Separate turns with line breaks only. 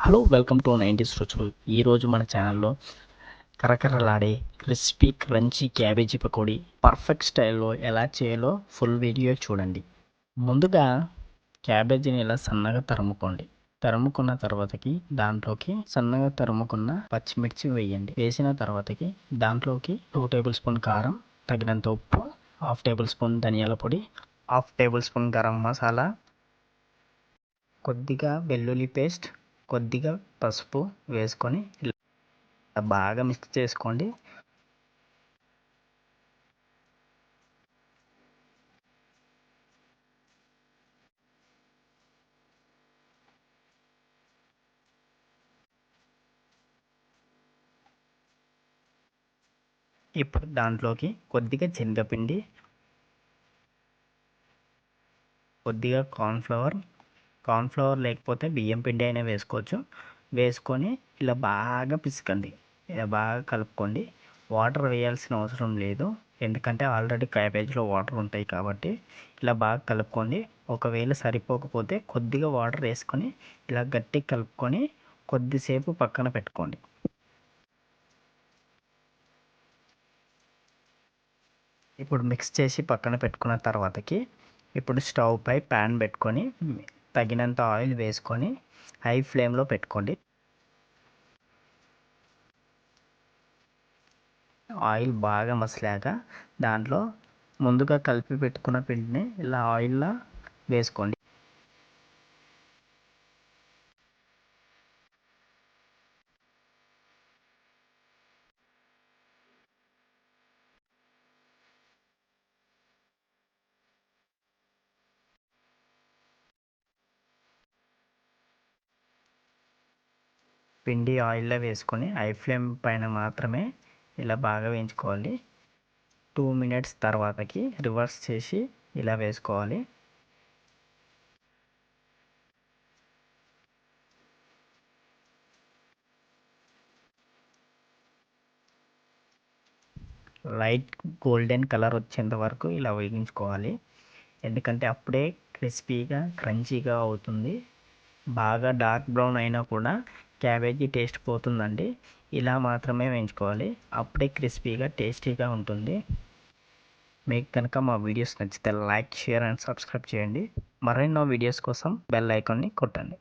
Hello welcome to 90s రుచులు. ఈరోజు మన ఛానల్లో కరకరలాడే crispy crunchy cabbage pakodi perfect స్టైల్లో ఎలా చేయాలో ఫుల్ వీడియో చూడండి. ముందుగా క్యాబేజీని ఇలా సన్నగా తరుముకోండి. తరుముకున్న తర్వాతకి దాంట్లోకి సన్నగా తరుముకున్న పచ్చిమిర్చి వేయండి. వేసిన తర్వాతకి దాంట్లోకి 2 టేబుల్ స్పూన్ కారం, తగినంత ఉప్పు, 1/2 టేబుల్ స్పూన్ ధనియాల పొడి, 1/2 టేబుల్ స్పూన్ గరం మసాలా, కొద్దిగా వెల్లుల్లి పేస్ట్, కొద్దిగా పసుపు వేసుకొని ఇలా బాగా మిక్స్ చేసుకోండి. ఇప్పుడు దాంట్లోకి కొద్దిగా శనగపిండి, కొద్దిగా కార్న్ఫ్లవర్ లేకపోతే బియ్యం పిండి అయినా వేసుకోవచ్చు. వేసుకొని ఇలా బాగా పిసకండి. ఇలా బాగా కలుపుకోండి. వాటర్ వేయాల్సిన అవసరం లేదు, ఎందుకంటే ఆల్రెడీ క్యాబేజీలో వాటర్ ఉంటాయి కాబట్టి. ఇలా బాగా కలుపుకోండి. ఒకవేళ సరిపోకపోతే కొద్దిగా వాటర్ వేసుకొని ఇలా గట్టిగా కలుపుకొని కొద్దిసేపు పక్కన పెట్టుకోండి. ఇప్పుడు మిక్స్ చేసి పక్కన పెట్టుకున్న తర్వాతకి ఇప్పుడు స్టవ్ పై ప్యాన్ పెట్టుకొని తగినంత ఆయిల్ వేసుకొని హై ఫ్లేమ్లో పెట్టుకోండి. ఆయిల్ బాగా మసలాక దాంట్లో ముందుగా కలిపి పెట్టుకున్న పిండిని ఇలా ఆయిల్లో వేసుకోండి. పిండి ఆయిల్లో వేసుకొని హై ఫ్లేమ్ పైన మాత్రమే ఇలా బాగా వేయించుకోవాలి. 2 మినిట్స్ తర్వాతకి రివర్స్ చేసి ఇలా వేసుకోవాలి. లైట్ గోల్డెన్ కలర్ వచ్చేంత వరకు ఇలా వేయించుకోవాలి, ఎందుకంటే అప్పుడే క్రిస్పీగా క్రంచీగా అవుతుంది. బాగా డార్క్ బ్రౌన్ అయినా కూడా క్యాబేజీ టేస్ట్ పోతుందండి. ఇలా మాత్రమే వేయించుకోవాలి, అప్పుడే క్రిస్పీగా టేస్టీగా ఉంటుంది. మీకు కనుక మా వీడియోస్ నచ్చితే లైక్, షేర్ అండ్ సబ్స్క్రైబ్ చేయండి. మరెన్నో వీడియోస్ కోసం బెల్ ఐకాన్ని కొట్టండి.